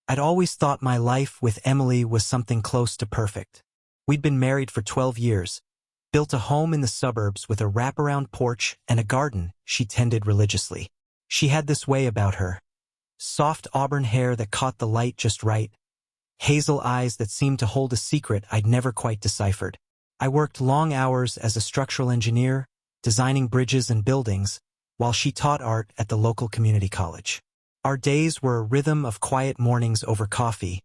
I'd always thought my life with Emily was something close to perfect. We'd been married for 12 years, built a home in the suburbs with a wraparound porch and a garden she tended religiously. She had this way about her. Soft auburn hair that caught the light just right, hazel eyes that seemed to hold a secret I'd never quite deciphered. I worked long hours as a structural engineer, designing bridges and buildings, while she taught art at the local community college. Our days were a rhythm of quiet mornings over coffee,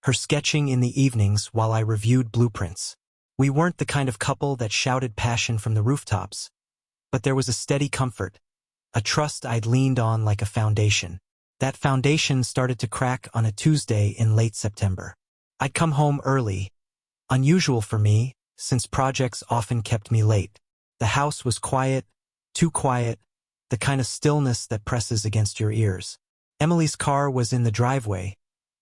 her sketching in the evenings while I reviewed blueprints. We weren't the kind of couple that shouted passion from the rooftops, but there was a steady comfort, a trust I'd leaned on like a foundation. That foundation started to crack on a Tuesday in late September. I'd come home early, unusual for me, since projects often kept me late. The house was quiet, too quiet, the kind of stillness that presses against your ears. Emily's car was in the driveway,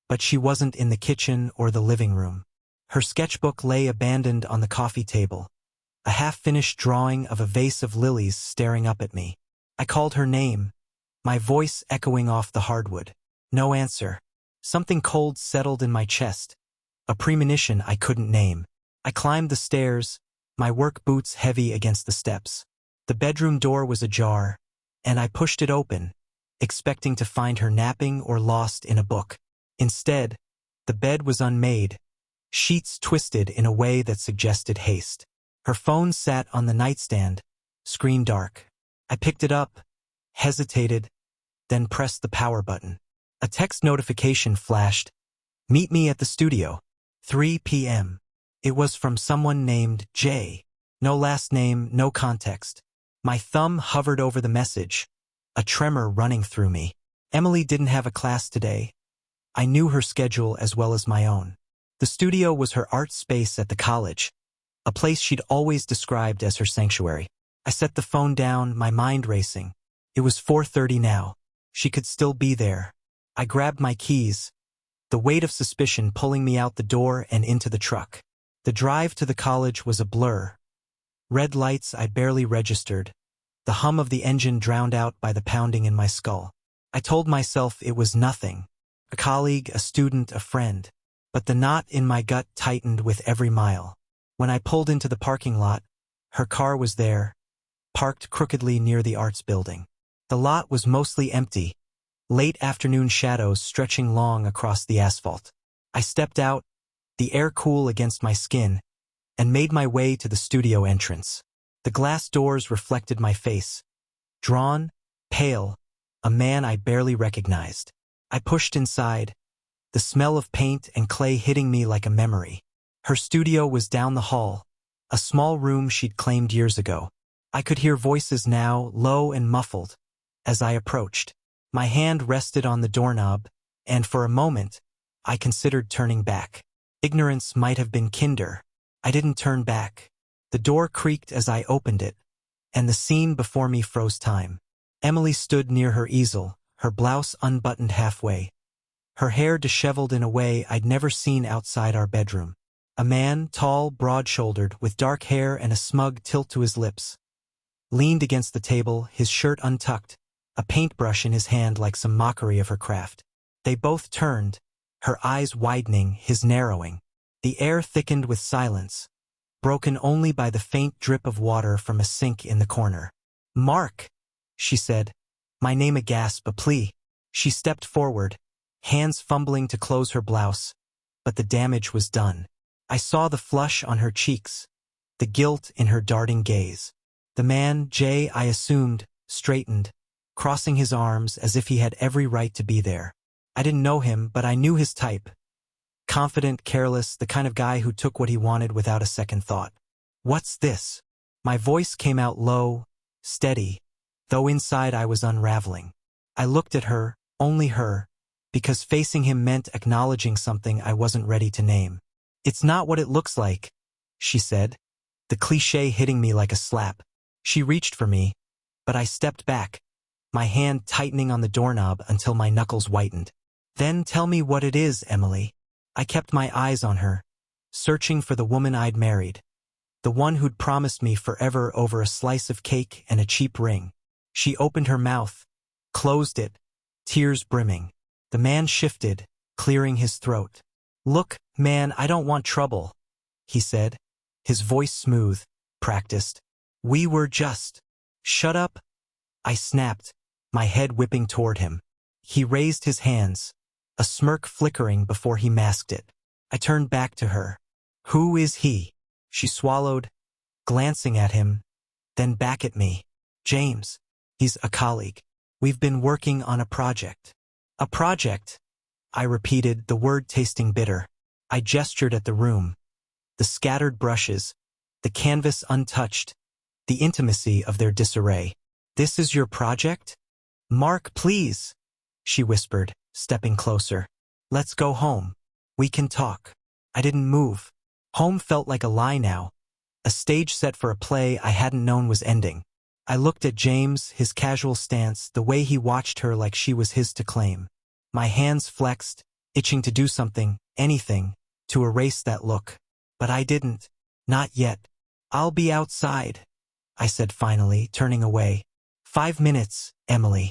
but she wasn't in the kitchen or the living room. Her sketchbook lay abandoned on the coffee table, a half-finished drawing of a vase of lilies staring up at me. I called her name, my voice echoing off the hardwood. No answer. Something cold settled in my chest, a premonition I couldn't name. I climbed the stairs, my work boots heavy against the steps. The bedroom door was ajar, and I pushed it open, expecting to find her napping or lost in a book. Instead, the bed was unmade, sheets twisted in a way that suggested haste. Her phone sat on the nightstand, screen dark. I picked it up, hesitated, then pressed the power button. A text notification flashed. Meet me at the studio. 3 p.m. It was from someone named Jay. No last name, no context. My thumb hovered over the message, a tremor running through me. Emily didn't have a class today. I knew her schedule as well as my own. The studio was her art space at the college, a place she'd always described as her sanctuary. I set the phone down, my mind racing. It was 4:30 now. She could still be there. I grabbed my keys, the weight of suspicion pulling me out the door and into the truck. The drive to the college was a blur. Red lights I barely registered, the hum of the engine drowned out by the pounding in my skull. I told myself it was nothing, a colleague, a student, a friend. But the knot in my gut tightened with every mile. When I pulled into the parking lot, her car was there, parked crookedly near the arts building. The lot was mostly empty, late afternoon shadows stretching long across the asphalt. I stepped out, the air cool against my skin, and made my way to the studio entrance. The glass doors reflected my face. Drawn, pale, a man I barely recognized. I pushed inside, the smell of paint and clay hitting me like a memory. Her studio was down the hall, a small room she'd claimed years ago. I could hear voices now, low and muffled, as I approached. My hand rested on the doorknob, and for a moment, I considered turning back. Ignorance might have been kinder. I didn't turn back. The door creaked as I opened it, and the scene before me froze time. Emily stood near her easel, her blouse unbuttoned halfway, her hair disheveled in a way I'd never seen outside our bedroom. A man, tall, broad-shouldered, with dark hair and a smug tilt to his lips, leaned against the table, his shirt untucked, a paintbrush in his hand like some mockery of her craft. They both turned, her eyes widening, his narrowing. The air thickened with silence, broken only by the faint drip of water from a sink in the corner. "Mark," she said, my name a gasp, a plea. She stepped forward, hands fumbling to close her blouse, but the damage was done. I saw the flush on her cheeks, the guilt in her darting gaze. The man, Jay, I assumed, straightened, crossing his arms as if he had every right to be there. I didn't know him, but I knew his type. Confident, careless, the kind of guy who took what he wanted without a second thought. "What's this?" My voice came out low, steady, though inside I was unraveling. I looked at her, only her, because facing him meant acknowledging something I wasn't ready to name. "It's not what it looks like," she said, the cliché hitting me like a slap. She reached for me, but I stepped back, my hand tightening on the doorknob until my knuckles whitened. "Then tell me what it is, Emily." I kept my eyes on her, searching for the woman I'd married, the one who'd promised me forever over a slice of cake and a cheap ring. She opened her mouth, closed it, tears brimming. The man shifted, clearing his throat. "Look, man, I don't want trouble," he said, his voice smooth, practiced. "We were just—" "Shut up," I snapped, my head whipping toward him. He raised his hands, a smirk flickering before he masked it. I turned back to her. "Who is he?" She swallowed, glancing at him, then back at me. "James. He's a colleague. We've been working on a project." "A project?" I repeated, the word tasting bitter. I gestured at the room. The scattered brushes, the canvas untouched, the intimacy of their disarray. "This is your project?" "Mark, please," she whispered, stepping closer. "Let's go home. We can talk." I didn't move. Home felt like a lie now, a stage set for a play I hadn't known was ending. I looked at James, his casual stance, the way he watched her like she was his to claim. My hands flexed, itching to do something, anything, to erase that look. But I didn't. Not yet. "I'll be outside," I said finally, turning away. 5 minutes, Emily.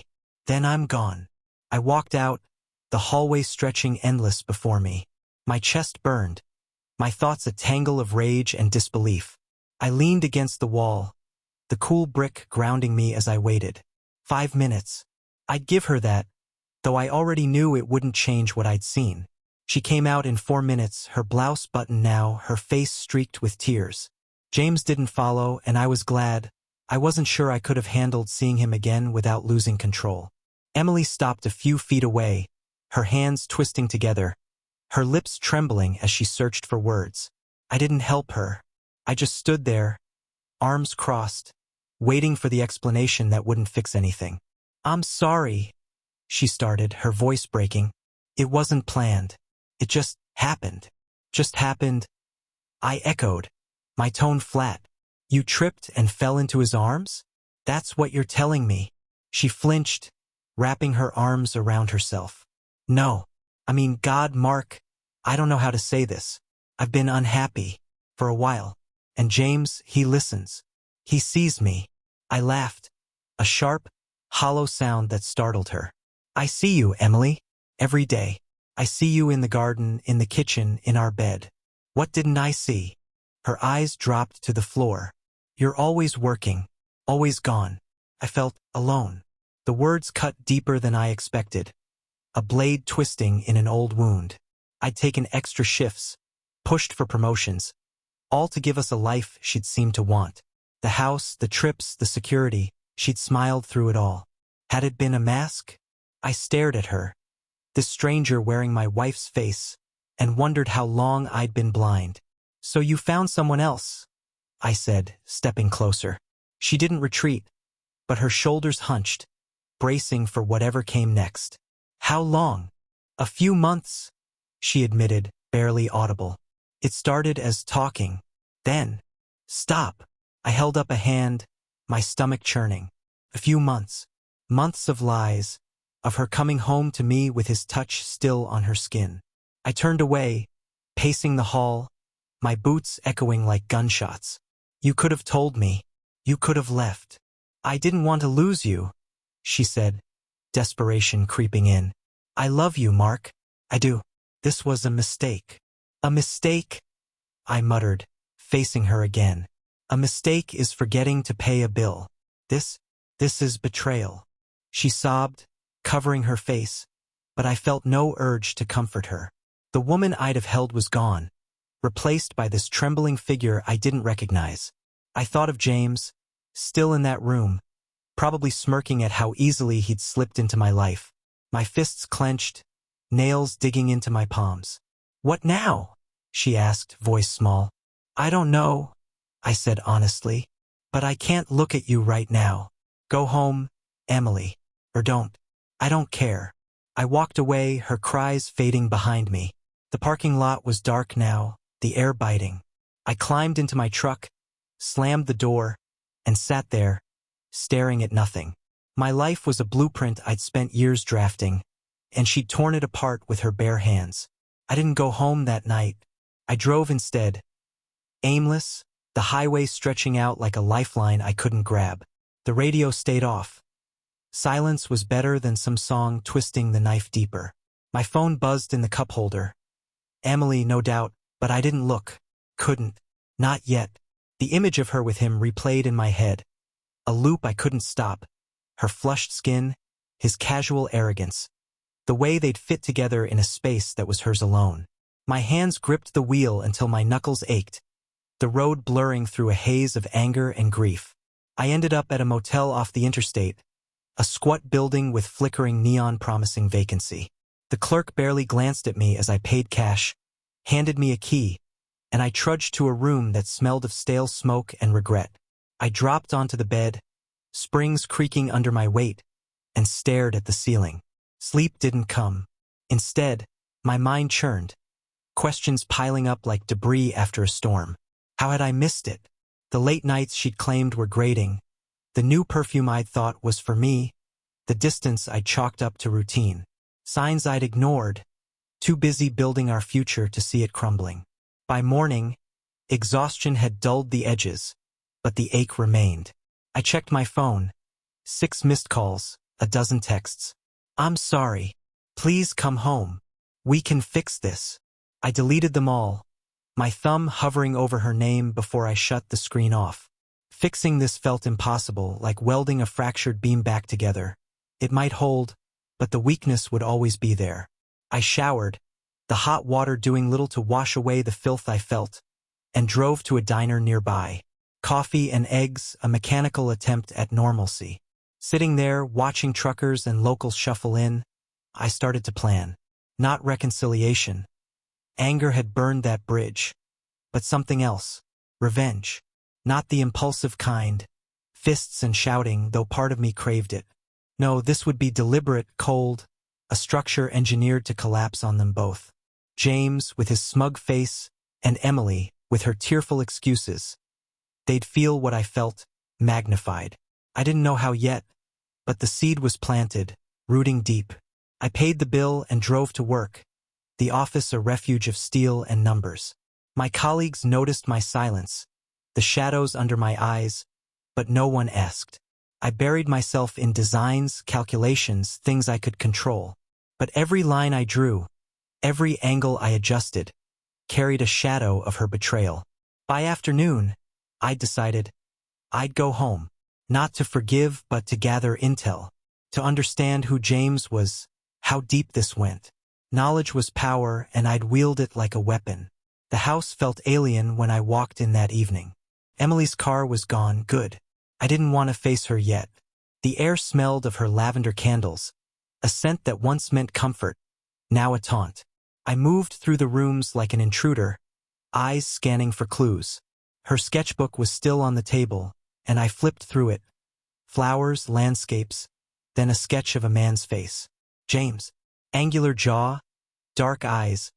Then I'm gone." I walked out, the hallway stretching endless before me. My chest burned, my thoughts a tangle of rage and disbelief. I leaned against the wall, the cool brick grounding me as I waited. 5 minutes. I'd give her that, though I already knew it wouldn't change what I'd seen. She came out in 4 minutes, her blouse buttoned now, her face streaked with tears. James didn't follow, and I was glad. I wasn't sure I could have handled seeing him again without losing control. Emily stopped a few feet away, her hands twisting together, her lips trembling as she searched for words. I didn't help her. I just stood there, arms crossed, waiting for the explanation that wouldn't fix anything. "I'm sorry," she started, her voice breaking. "It wasn't planned. It just happened." "Just happened?" I echoed, my tone flat. "You tripped and fell into his arms? That's what you're telling me?" She flinched, wrapping her arms around herself. "No. I mean, God, Mark, I don't know how to say this. I've been unhappy for a while. And James, he listens. He sees me." I laughed, a sharp, hollow sound that startled her. "I see you, Emily, every day. I see you in the garden, in the kitchen, in our bed. What didn't I see?" Her eyes dropped to the floor. "You're always working, always gone." I felt alone. The words cut deeper than I expected, a blade twisting in an old wound. I'd taken extra shifts, pushed for promotions, all to give us a life she'd seemed to want. The house, the trips, the security, she'd smiled through it all. Had it been a mask? I stared at her, this stranger wearing my wife's face, and wondered how long I'd been blind. "So you found someone else," I said, stepping closer. She didn't retreat, but her shoulders hunched, bracing for whatever came next. "How long?" "A few months," she admitted, barely audible. "It started as talking. Then—" "Stop." I held up a hand, my stomach churning. "A few months. Months of lies, of her coming home to me with his touch still on her skin." I turned away, pacing the hall, my boots echoing like gunshots. "You could have told me. You could have left." "I didn't want to lose you," she said, desperation creeping in. "I love you, Mark. I do. This was a mistake." "A mistake?" I muttered, facing her again. "A mistake is forgetting to pay a bill. This is betrayal." She sobbed, covering her face, but I felt no urge to comfort her. The woman I'd have held was gone, replaced by this trembling figure I didn't recognize. I thought of James, still in that room, probably smirking at how easily he'd slipped into my life. My fists clenched, nails digging into my palms. "What now?" she asked, voice small. "I don't know," I said honestly, "but I can't look at you right now. Go home, Emily, or don't. I don't care." I walked away, her cries fading behind me. The parking lot was dark now, the air biting. I climbed into my truck, slammed the door, and sat there, staring at nothing. My life was a blueprint I'd spent years drafting, and she'd torn it apart with her bare hands. I didn't go home that night. I drove instead, aimless, the highway stretching out like a lifeline I couldn't grab. The radio stayed off. Silence was better than some song twisting the knife deeper. My phone buzzed in the cup holder. Emily, no doubt, but I didn't look. Couldn't. Not yet. The image of her with him replayed in my head. A loop I couldn't stop. Her flushed skin, his casual arrogance. The way they'd fit together in a space that was hers alone. My hands gripped the wheel until my knuckles ached, the road blurring through a haze of anger and grief. I ended up at a motel off the interstate, a squat building with flickering neon promising vacancy. The clerk barely glanced at me as I paid cash, handed me a key, and I trudged to a room that smelled of stale smoke and regret. I dropped onto the bed, springs creaking under my weight, and stared at the ceiling. Sleep didn't come. Instead, my mind churned, questions piling up like debris after a storm. How had I missed it? The late nights she'd claimed were grating, the new perfume I'd thought was for me, the distance I'd chalked up to routine. Signs I'd ignored, too busy building our future to see it crumbling. By morning, exhaustion had dulled the edges, but the ache remained. I checked my phone. 6 missed calls, a dozen texts. I'm sorry. Please come home. We can fix this. I deleted them all, my thumb hovering over her name before I shut the screen off. Fixing this felt impossible, like welding a fractured beam back together. It might hold, but the weakness would always be there. I showered, the hot water doing little to wash away the filth I felt, and drove to a diner nearby. Coffee and eggs, a mechanical attempt at normalcy. Sitting there, watching truckers and locals shuffle in, I started to plan. Not reconciliation. Anger had burned that bridge. But something else. Revenge. Not the impulsive kind. Fists and shouting, though part of me craved it. No, this would be deliberate, cold, a structure engineered to collapse on them both. James, with his smug face, and Emily, with her tearful excuses. They'd feel what I felt, magnified. I didn't know how yet, but the seed was planted, rooting deep. I paid the bill and drove to work, the office a refuge of steel and numbers. My colleagues noticed my silence, the shadows under my eyes, but no one asked. I buried myself in designs, calculations, things I could control. But every line I drew, every angle I adjusted, carried a shadow of her betrayal. By afternoon, I decided I'd go home, not to forgive but to gather intel, to understand who James was, how deep this went. Knowledge was power, and I'd wield it like a weapon. The house felt alien when I walked in that evening. Emily's car was gone, good. I didn't want to face her yet. The air smelled of her lavender candles, a scent that once meant comfort, now a taunt. I moved through the rooms like an intruder, eyes scanning for clues. Her sketchbook was still on the table, and I flipped through it. Flowers, landscapes, then a sketch of a man's face. James. Angular jaw, dark eyes,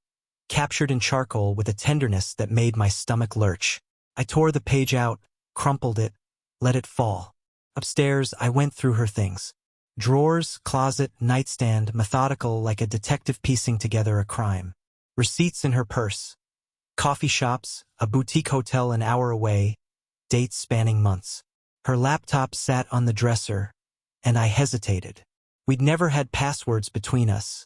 captured in charcoal with a tenderness that made my stomach lurch. I tore the page out, crumpled it, let it fall. Upstairs, I went through her things. Drawers, closet, nightstand, methodical like a detective piecing together a crime. Receipts in her purse. Coffee shops, a boutique hotel an hour away, dates spanning months. Her laptop sat on the dresser, and I hesitated. We'd never had passwords between us,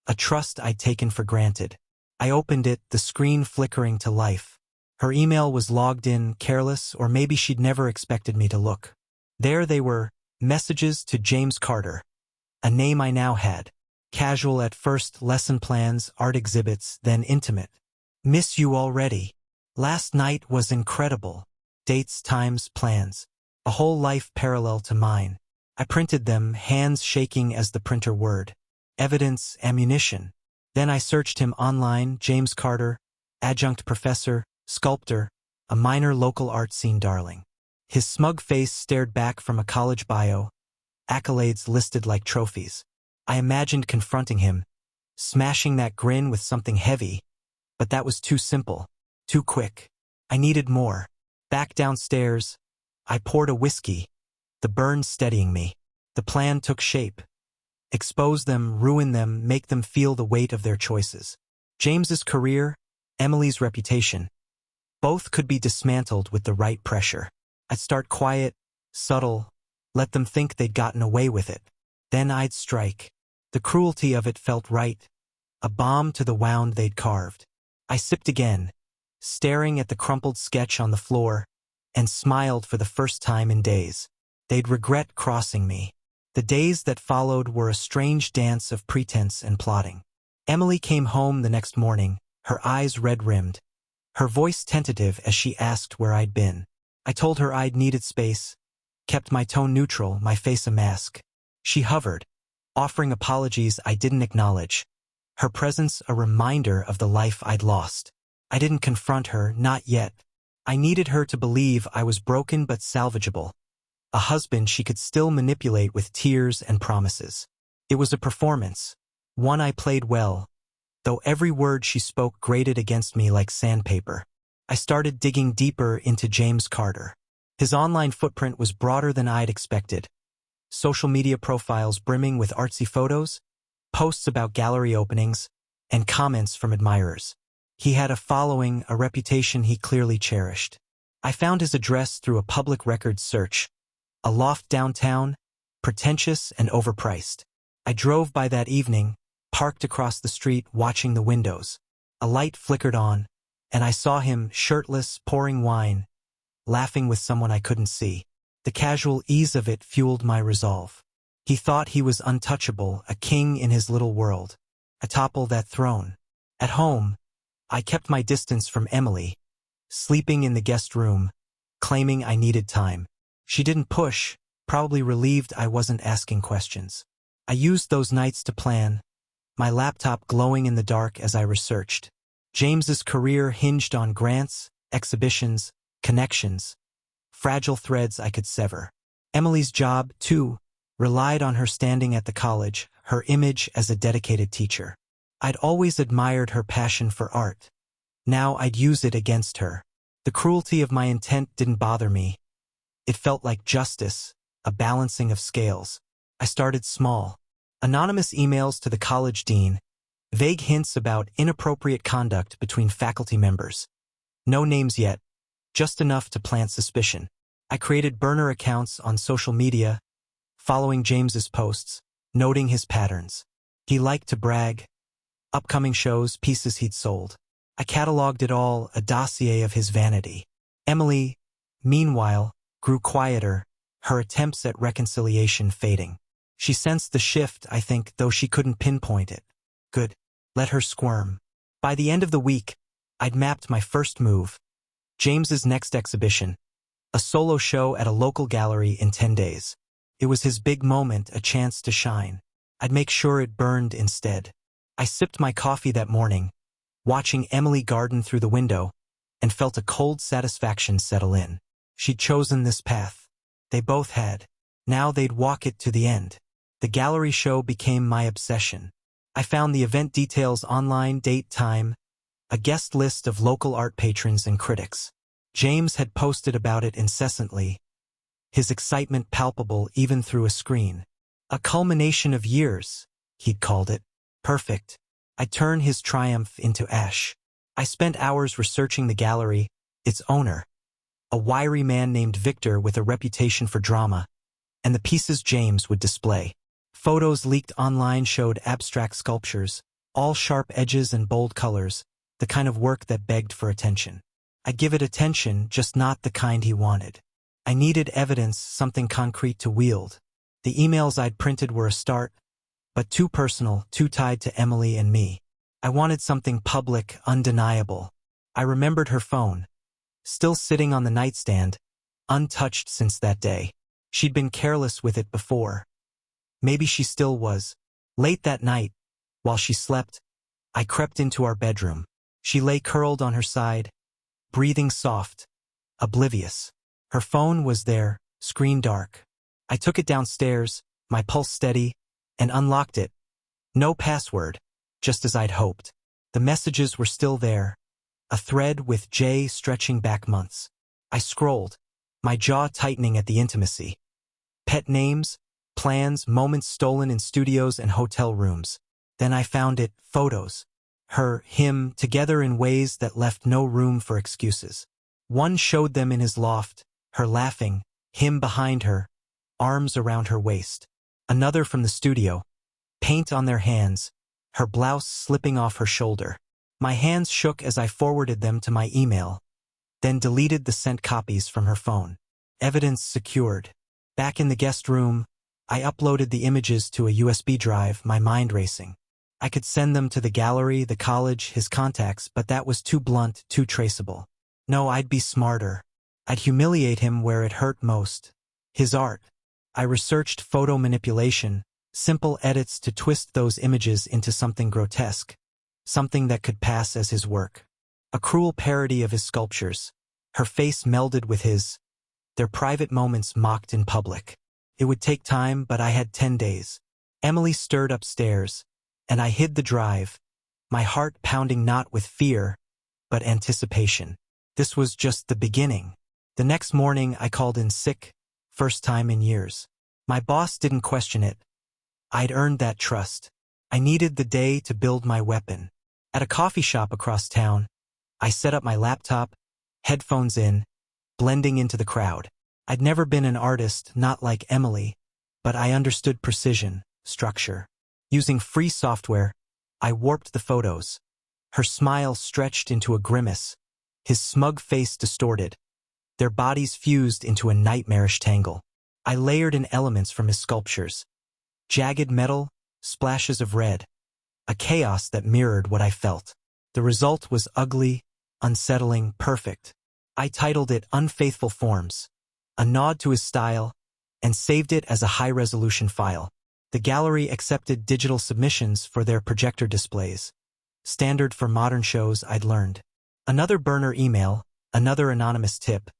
a trust I'd taken for granted. I opened it, the screen flickering to life. Her email was logged in, careless, or maybe she'd never expected me to look. There they were, messages to James Carter, a name I now had. Casual at first, lesson plans, art exhibits, then intimate. Miss you already. Last night was incredible. Dates, times, plans. A whole life parallel to mine. I printed them, hands shaking as the printer whirred. Evidence, ammunition. Then I searched him online, James Carter, adjunct professor, sculptor, a minor local art scene darling. His smug face stared back from a college bio, accolades listed like trophies. I imagined confronting him, smashing that grin with something heavy, but that was too simple, too quick. I needed more. Back downstairs, I poured a whiskey, the burn steadying me. The plan took shape. Expose them, ruin them, make them feel the weight of their choices. James's career, Emily's reputation. Both could be dismantled with the right pressure. I'd start quiet, subtle, let them think they'd gotten away with it. Then I'd strike. The cruelty of it felt right, a balm to the wound they'd carved. I sipped again, staring at the crumpled sketch on the floor, and smiled for the first time in days. They'd regret crossing me. The days that followed were a strange dance of pretense and plotting. Emily came home the next morning, her eyes red-rimmed, her voice tentative as she asked where I'd been. I told her I'd needed space, kept my tone neutral, my face a mask. She hovered, offering apologies I didn't acknowledge, her presence a reminder of the life I'd lost. I didn't confront her, not yet. I needed her to believe I was broken but salvageable, a husband she could still manipulate with tears and promises. It was a performance, one I played well, though every word she spoke grated against me like sandpaper. I started digging deeper into James Carter. His online footprint was broader than I'd expected. Social media profiles brimming with artsy photos, posts about gallery openings, and comments from admirers. He had a following, a reputation he clearly cherished. I found his address through a public records search, a loft downtown, pretentious and overpriced. I drove by that evening, parked across the street watching the windows. A light flickered on, and I saw him, shirtless, pouring wine, laughing with someone I couldn't see. The casual ease of it fueled my resolve. He thought he was untouchable, a king in his little world. Atop that throne. At home, I kept my distance from Emily, sleeping in the guest room, claiming I needed time. She didn't push, probably relieved I wasn't asking questions. I used those nights to plan, my laptop glowing in the dark as I researched. James's career hinged on grants, exhibitions, connections, fragile threads I could sever. Emily's job, too, relied on her standing at the college, her image as a dedicated teacher. I'd always admired her passion for art. Now I'd use it against her. The cruelty of my intent didn't bother me. It felt like justice, a balancing of scales. I started small. Anonymous emails to the college dean, vague hints about inappropriate conduct between faculty members. No names yet, just enough to plant suspicion. I created burner accounts on social media, following James's posts, noting his patterns. He liked to brag. Upcoming shows, pieces he'd sold. I cataloged it all, a dossier of his vanity. Emily, meanwhile, grew quieter, her attempts at reconciliation fading. She sensed the shift, I think, though she couldn't pinpoint it. Good. Let her squirm. By the end of the week, I'd mapped my first move. James's next exhibition. A solo show at a local gallery in 10 days. It was his big moment, a chance to shine. I'd make sure it burned instead. I sipped my coffee that morning, watching Emily garden through the window, and felt a cold satisfaction settle in. She'd chosen this path. They both had. Now they'd walk it to the end. The gallery show became my obsession. I found the event details online, date, time, a guest list of local art patrons and critics. James had posted about it incessantly, his excitement palpable even through a screen. A culmination of years, he'd called it. Perfect. I'd turn his triumph into ash. I spent hours researching the gallery, its owner, a wiry man named Victor with a reputation for drama, and the pieces James would display. Photos leaked online showed abstract sculptures, all sharp edges and bold colors, the kind of work that begged for attention. I'd give it attention, just not the kind he wanted. I needed evidence, something concrete to wield. The emails I'd printed were a start, but too personal, too tied to Emily and me. I wanted something public, undeniable. I remembered her phone, still sitting on the nightstand, untouched since that day. She'd been careless with it before. Maybe she still was. Late that night, while she slept, I crept into our bedroom. She lay curled on her side, breathing soft, oblivious. Her phone was there, screen dark. I took it downstairs, my pulse steady, and unlocked it. No password, just as I'd hoped. The messages were still there, a thread with J stretching back months. I scrolled, my jaw tightening at the intimacy. Pet names, plans, moments stolen in studios and hotel rooms. Then I found it, photos. Her, him, together in ways that left no room for excuses. One showed them in his loft, her laughing, him behind her, arms around her waist. Another from the studio, paint on their hands, her blouse slipping off her shoulder. My hands shook as I forwarded them to my email, then deleted the sent copies from her phone. Evidence secured. Back in the guest room, I uploaded the images to a USB drive, my mind racing. I could send them to the gallery, the college, his contacts, but that was too blunt, too traceable. No, I'd be smarter. I'd humiliate him where it hurt most. His art. I researched photo manipulation, simple edits to twist those images into something grotesque, something that could pass as his work. A cruel parody of his sculptures. Her face melded with his, their private moments mocked in public. It would take time, but I had 10 days. Emily stirred upstairs, and I hid the drive, my heart pounding not with fear, but anticipation. This was just the beginning. The next morning I called in sick, first time in years. My boss didn't question it. I'd earned that trust. I needed the day to build my weapon. At a coffee shop across town, I set up my laptop, headphones in, blending into the crowd. I'd never been an artist, not like Emily, but I understood precision, structure. Using free software, I warped the photos. Her smile stretched into a grimace, his smug face distorted. Their bodies fused into a nightmarish tangle. I layered in elements from his sculptures. Jagged metal, splashes of red. A chaos that mirrored what I felt. The result was ugly, unsettling, perfect. I titled it Unfaithful Forms, a nod to his style, and saved it as a high-resolution file. The gallery accepted digital submissions for their projector displays. Standard for modern shows, I'd learned. Another burner email, another anonymous tip.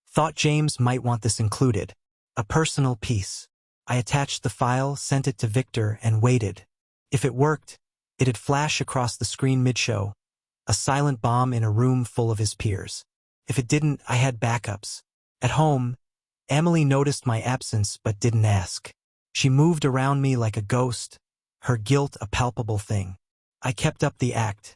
Thought James might want this included. A personal piece. I attached the file, sent it to Victor, and waited. If it worked, it'd flash across the screen mid-show, a silent bomb in a room full of his peers. If it didn't, I had backups. At home, Emily noticed my absence but didn't ask. She moved around me like a ghost, her guilt a palpable thing. I kept up the act,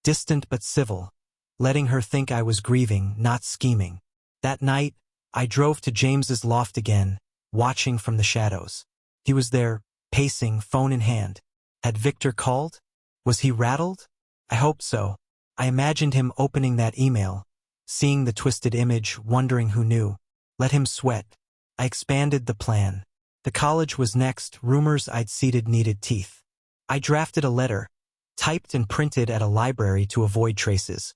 distant but civil, letting her think I was grieving, not scheming. That night, I drove to James's loft again, watching from the shadows. He was there, pacing, phone in hand. Had Victor called? Was he rattled? I hoped so. I imagined him opening that email, seeing the twisted image, wondering who knew. Let him sweat. I expanded the plan. The college was next, rumors I'd seeded needed teeth. I drafted a letter, typed and printed at a library to avoid traces.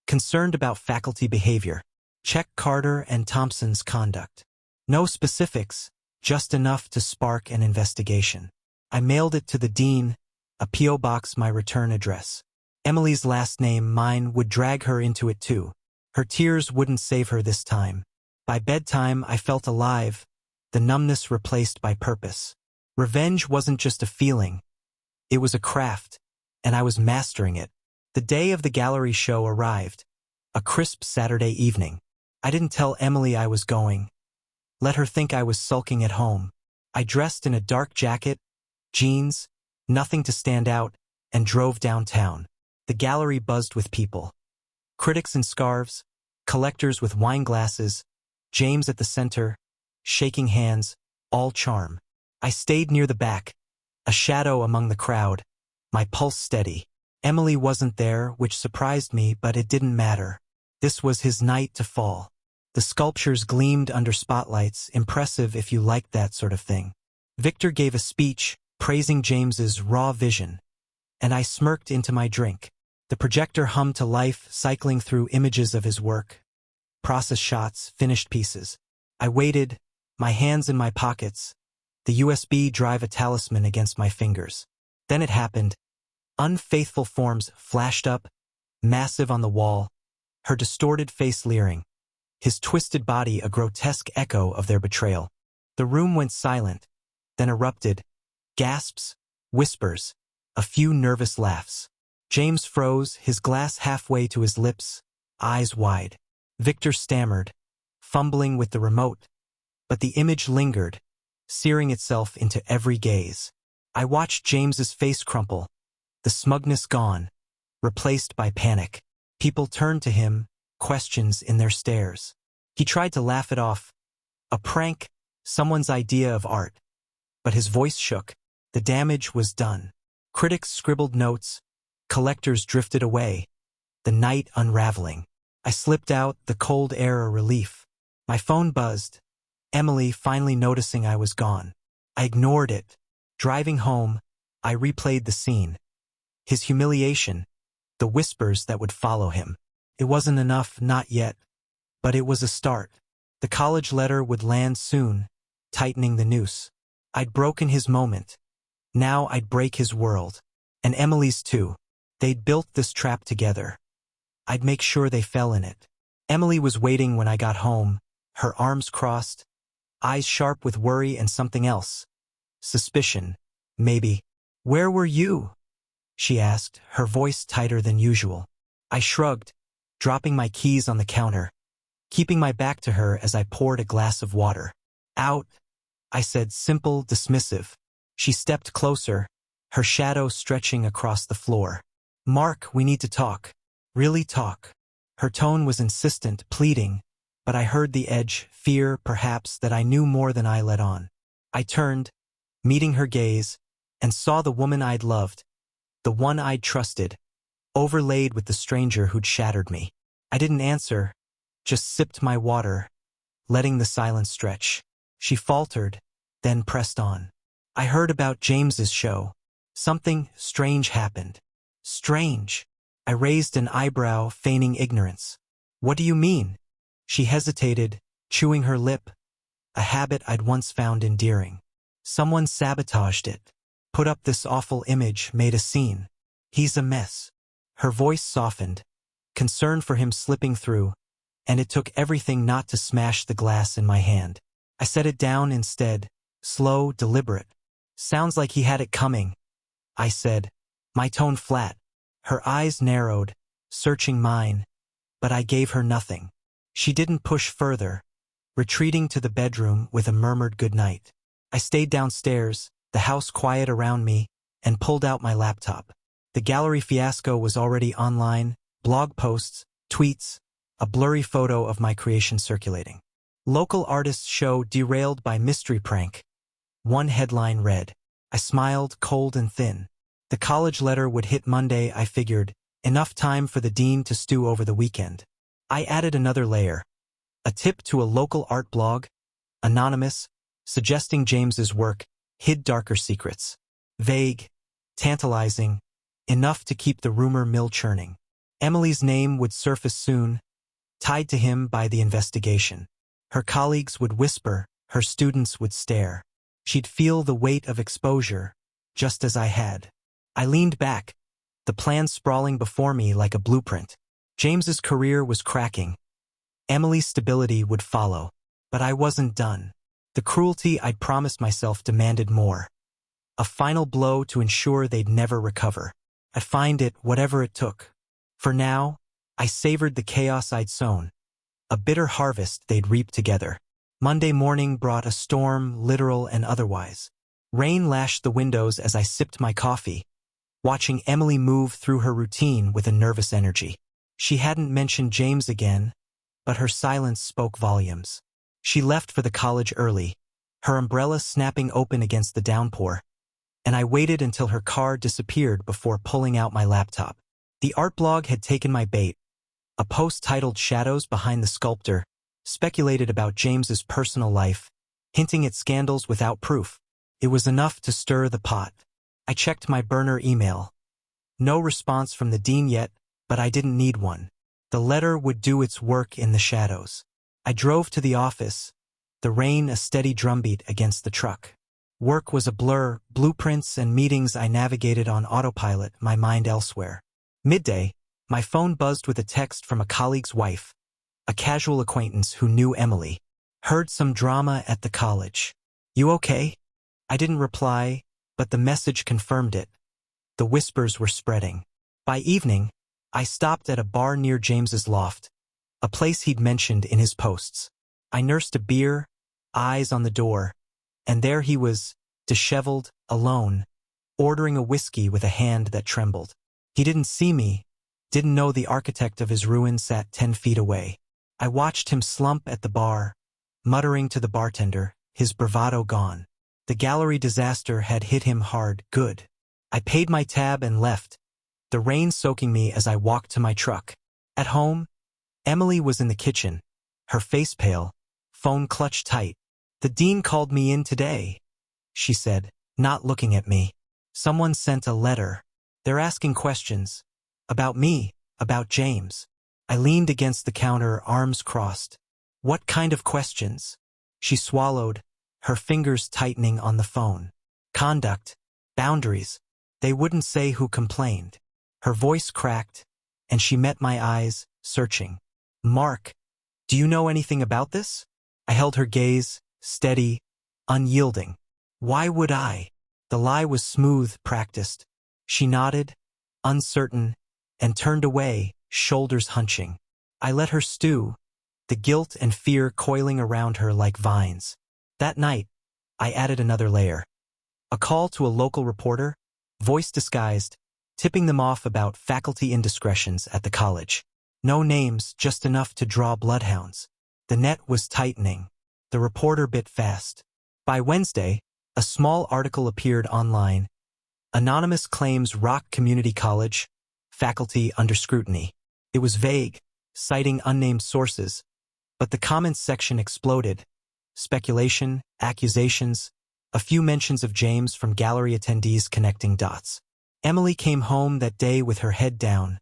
Concerned about faculty behavior. Check Carter and Thompson's conduct. No specifics, just enough to spark an investigation. I mailed it to the dean, a P.O. box, my return address. Emily's last name, mine, would drag her into it too. Her tears wouldn't save her this time. By bedtime, I felt alive, the numbness replaced by purpose. Revenge wasn't just a feeling. It was a craft, and I was mastering it. The day of the gallery show arrived, a crisp Saturday evening. I didn't tell Emily I was going. Let her think I was sulking at home. I dressed in a dark jacket, jeans, nothing to stand out, and drove downtown. The gallery buzzed with people. Critics in scarves, collectors with wine glasses, James at the center, shaking hands, all charm. I stayed near the back, a shadow among the crowd, my pulse steady. Emily wasn't there, which surprised me, but it didn't matter. This was his night to fall. The sculptures gleamed under spotlights, impressive if you liked that sort of thing. Victor gave a speech, praising James's raw vision, and I smirked into my drink. The projector hummed to life, cycling through images of his work. Process shots, finished pieces. I waited, my hands in my pockets, the USB drive a talisman against my fingers. Then it happened. Unfaithful Forms flashed up, massive on the wall, her distorted face leering, his twisted body a grotesque echo of their betrayal. The room went silent, then erupted. Gasps, whispers, a few nervous laughs. James froze, his glass halfway to his lips, eyes wide. Victor stammered, fumbling with the remote, but the image lingered, searing itself into every gaze. I watched James's face crumple, the smugness gone, replaced by panic. People turned to him, questions in their stares. He tried to laugh it off. A prank, someone's idea of art. But his voice shook. The damage was done. Critics scribbled notes, collectors drifted away, the night unraveling. I slipped out, the cold air a relief. My phone buzzed, Emily finally noticing I was gone. I ignored it. Driving home, I replayed the scene. His humiliation, the whispers that would follow him. It wasn't enough, not yet, but it was a start. The college letter would land soon, tightening the noose. I'd broken his moment. Now I'd break his world. And Emily's too. They'd built this trap together. I'd make sure they fell in it. Emily was waiting when I got home, her arms crossed, eyes sharp with worry and something else. Suspicion, maybe. "Where were you?" she asked, her voice tighter than usual. I shrugged, dropping my keys on the counter, keeping my back to her as I poured a glass of water. "Out," I said, simple, dismissive. She stepped closer, her shadow stretching across the floor. "Mark, we need to talk. Really talk." Her tone was insistent, pleading, but I heard the edge, fear, perhaps, that I knew more than I let on. I turned, meeting her gaze, and saw the woman I'd loved, the one I'd trusted, overlaid with the stranger who'd shattered me. I didn't answer, just sipped my water, letting the silence stretch. She faltered, then pressed on. "I heard about James's show. Something strange happened." "Strange?" I raised an eyebrow, feigning ignorance. "What do you mean?" She hesitated, chewing her lip, a habit I'd once found endearing. "Someone sabotaged it. Put up this awful image, made a scene. He's a mess." Her voice softened, concern for him slipping through, and it took everything not to smash the glass in my hand. I set it down instead, slow, deliberate. "Sounds like he had it coming," I said, my tone flat. Her eyes narrowed, searching mine, but I gave her nothing. She didn't push further, retreating to the bedroom with a murmured goodnight. I stayed downstairs, the house quiet around me, and pulled out my laptop. The gallery fiasco was already online, blog posts, tweets, a blurry photo of my creation circulating. "Local artists show derailed by mystery prank." One headline read. I smiled, cold and thin. The college letter would hit Monday, I figured, enough time for the dean to stew over the weekend. I added another layer. A tip to a local art blog, anonymous, suggesting James's work, hid darker secrets. Vague, tantalizing, enough to keep the rumor mill churning. Emily's name would surface soon, tied to him by the investigation. Her colleagues would whisper, her students would stare. She'd feel the weight of exposure, just as I had. I leaned back, the plan sprawling before me like a blueprint. James's career was cracking. Emily's stability would follow. But I wasn't done. The cruelty I'd promised myself demanded more. A final blow to ensure they'd never recover. I'd find it, whatever it took. For now, I savored the chaos I'd sown. A bitter harvest they'd reap together. Monday morning brought a storm, literal and otherwise. Rain lashed the windows as I sipped my coffee, watching Emily move through her routine with a nervous energy. She hadn't mentioned James again, but her silence spoke volumes. She left for the college early, her umbrella snapping open against the downpour, and I waited until her car disappeared before pulling out my laptop. The art blog had taken my bait. A post titled "Shadows Behind the Sculptor" speculated about James's personal life, hinting at scandals without proof. It was enough to stir the pot. I checked my burner email. No response from the dean yet, but I didn't need one. The letter would do its work in the shadows. I drove to the office, the rain a steady drumbeat against the truck. Work was a blur, blueprints and meetings I navigated on autopilot, my mind elsewhere. Midday, my phone buzzed with a text from a colleague's wife, a casual acquaintance who knew Emily. "Heard some drama at the college. You okay?" I didn't reply, but the message confirmed it. The whispers were spreading. By evening, I stopped at a bar near James's loft, a place he'd mentioned in his posts. I nursed a beer, eyes on the door, and there he was, disheveled, alone, ordering a whiskey with a hand that trembled. He didn't see me, didn't know the architect of his ruin sat 10 feet away. I watched him slump at the bar, muttering to the bartender, his bravado gone. The gallery disaster had hit him hard, good. I paid my tab and left, the rain soaking me as I walked to my truck. At home, Emily was in the kitchen, her face pale, phone clutched tight. "The dean called me in today," she said, not looking at me. "Someone sent a letter. They're asking questions. About me, about James." I leaned against the counter, arms crossed. "What kind of questions?" She swallowed, her fingers tightening on the phone. "Conduct. Boundaries. They wouldn't say who complained." Her voice cracked, and she met my eyes, searching. "Mark, do you know anything about this?" I held her gaze, steady, unyielding. "Why would I?" The lie was smooth, practiced. She nodded, uncertain, and turned away, shoulders hunching. I let her stew, the guilt and fear coiling around her like vines. That night, I added another layer. A call to a local reporter, voice disguised, tipping them off about faculty indiscretions at the college. No names, just enough to draw bloodhounds. The net was tightening. The reporter bit fast. By Wednesday, a small article appeared online. "Anonymous claims Rock Community College, faculty under scrutiny." It was vague, citing unnamed sources, but the comments section exploded. Speculation, accusations, a few mentions of James from gallery attendees connecting dots. Emily came home that day with her head down,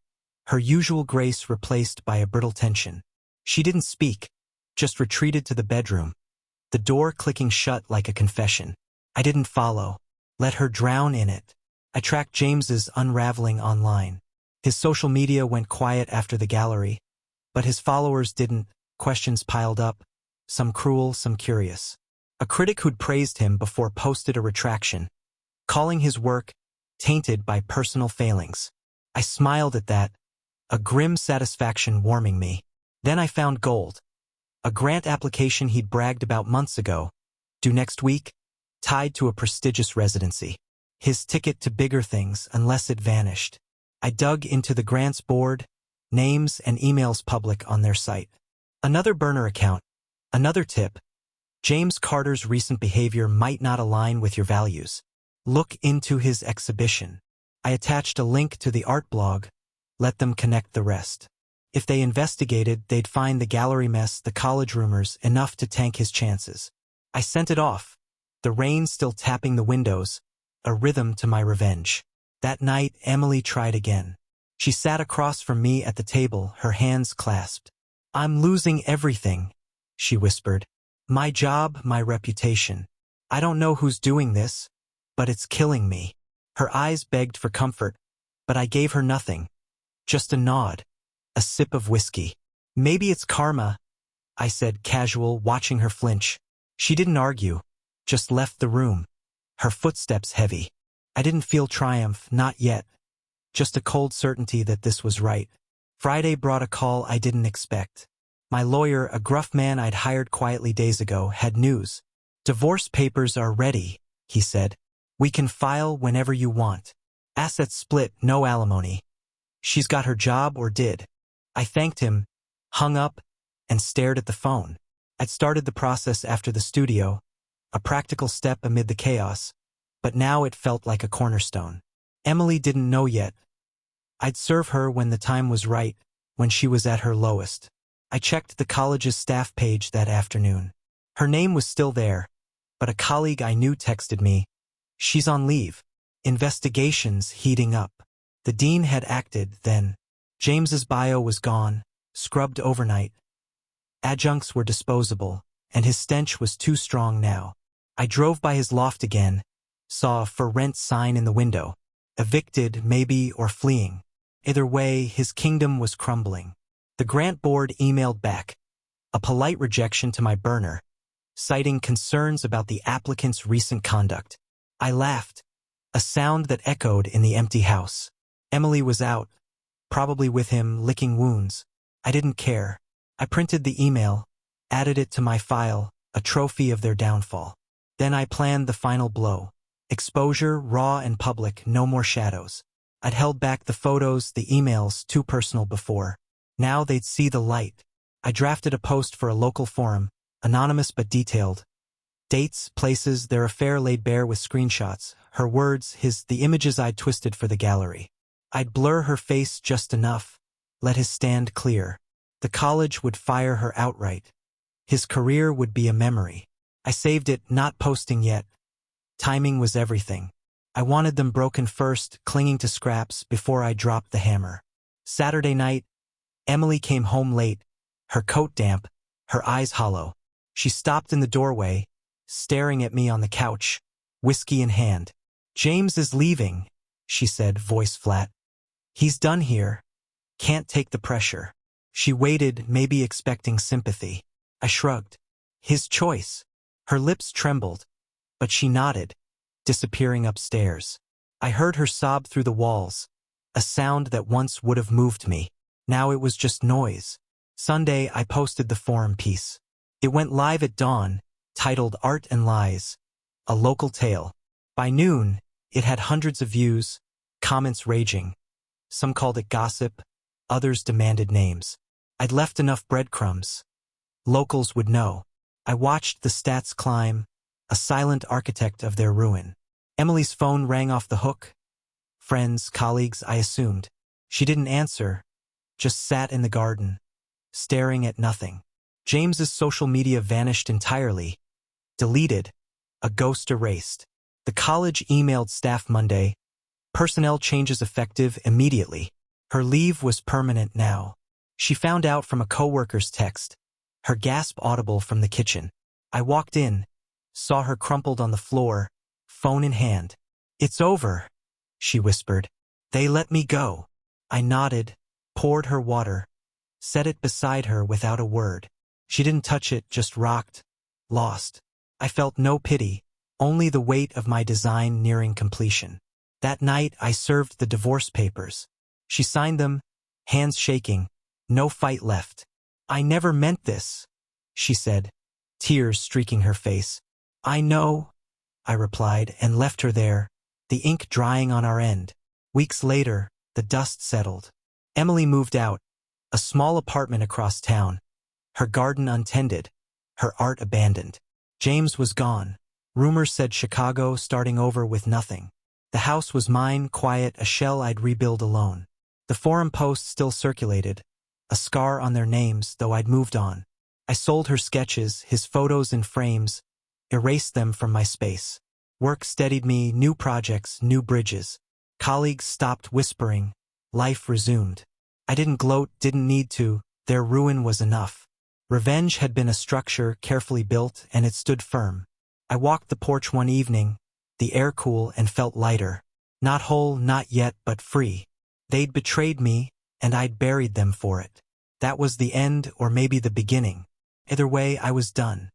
her usual grace replaced by a brittle tension. She didn't speak, just retreated to the bedroom, the door clicking shut like a confession. I didn't follow, let her drown in it. I tracked James's unraveling online. His social media went quiet after the gallery, but his followers didn't. Questions piled up, some cruel, some curious. A critic who'd praised him before posted a retraction, calling his work tainted by personal failings. I smiled at that, a grim satisfaction warming me. Then I found gold. A grant application he'd bragged about months ago, due next week, tied to a prestigious residency. His ticket to bigger things unless it vanished. I dug into the grants board, names and emails public on their site. Another burner account, another tip. James Carter's recent behavior might not align with your values. Look into his exhibition. I attached a link to the art blog, let them connect the rest. If they investigated, they'd find the gallery mess, the college rumors, enough to tank his chances. I sent it off, the rain still tapping the windows, a rhythm to my revenge. That night, Emily tried again. She sat across from me at the table, her hands clasped. "I'm losing everything," she whispered. "My job, my reputation. I don't know who's doing this, but it's killing me." Her eyes begged for comfort, but I gave her nothing. Just a nod, a sip of whiskey. "Maybe it's karma," I said, casual, watching her flinch. She didn't argue, just left the room, her footsteps heavy. I didn't feel triumph, not yet. Just a cold certainty that this was right. Friday brought a call I didn't expect. My lawyer, a gruff man I'd hired quietly days ago, had news. "Divorce papers are ready," he said. "We can file whenever you want. Assets split, no alimony. She's got her job or did." I thanked him, hung up, and stared at the phone. I'd started the process after the studio, a practical step amid the chaos, but now it felt like a cornerstone. Emily didn't know yet. I'd serve her when the time was right, when she was at her lowest. I checked the college's staff page that afternoon. Her name was still there, but a colleague I knew texted me, "She's on leave. Investigations heating up." The dean had acted then. James's bio was gone, scrubbed overnight. Adjuncts were disposable, and his stench was too strong now. I drove by his loft again, saw a "for rent" sign in the window. Evicted, maybe, or fleeing. Either way, his kingdom was crumbling. The grant board emailed back, a polite rejection to my burner, citing concerns about the applicant's recent conduct. I laughed, a sound that echoed in the empty house. Emily was out, probably with him, licking wounds. I didn't care. I printed the email, added it to my file, a trophy of their downfall. Then I planned the final blow. Exposure, raw and public, no more shadows. I'd held back the photos, the emails, too personal before. Now they'd see the light. I drafted a post for a local forum, anonymous but detailed. Dates, places, their affair laid bare with screenshots, her words, the images I'd twisted for the gallery. I'd blur her face just enough, let his stand clear. The college would fire her outright. His career would be a memory. I saved it, not posting yet. Timing was everything. I wanted them broken first, clinging to scraps before I dropped the hammer. Saturday night, Emily came home late, her coat damp, her eyes hollow. She stopped in the doorway, staring at me on the couch, whiskey in hand. "James is leaving," she said, voice flat. "He's done here. Can't take the pressure." She waited, maybe expecting sympathy. I shrugged. His choice. Her lips trembled, but she nodded, disappearing upstairs. I heard her sob through the walls, a sound that once would have moved me. Now it was just noise. Sunday, I posted the forum piece. It went live at dawn, titled Art and Lies, a local tale. By noon, it had hundreds of views, comments raging. Some called it gossip, others demanded names. I'd left enough breadcrumbs. Locals would know. I watched the stats climb, a silent architect of their ruin. Emily's phone rang off the hook. Friends, colleagues, I assumed. She didn't answer, just sat in the garden, staring at nothing. James's social media vanished entirely. Deleted, a ghost erased. The college emailed staff Monday. Personnel changes effective immediately. Her leave was permanent now. She found out from a coworker's text, her gasp audible from the kitchen. I walked in, saw her crumpled on the floor, phone in hand. "It's over," she whispered. "They let me go." I nodded, poured her water, set it beside her without a word. She didn't touch it, just rocked, lost. I felt no pity, only the weight of my design nearing completion. That night I served the divorce papers. She signed them, hands shaking, no fight left. "I never meant this," she said, tears streaking her face. "I know," I replied, and left her there, the ink drying on our end. Weeks later, the dust settled. Emily moved out, a small apartment across town, her garden untended, her art abandoned. James was gone. Rumors said Chicago, starting over with nothing. The house was mine, quiet, a shell I'd rebuild alone. The forum posts still circulated, a scar on their names, though I'd moved on. I sold her sketches, his photos in frames, erased them from my space. Work steadied me, new projects, new bridges. Colleagues stopped whispering. Life resumed. I didn't gloat, didn't need to. Their ruin was enough. Revenge had been a structure carefully built, and it stood firm. I walked the porch one evening, the air cool, and felt lighter. Not whole, not yet, but free. They'd betrayed me, and I'd buried them for it. That was the end, or maybe the beginning. Either way, I was done.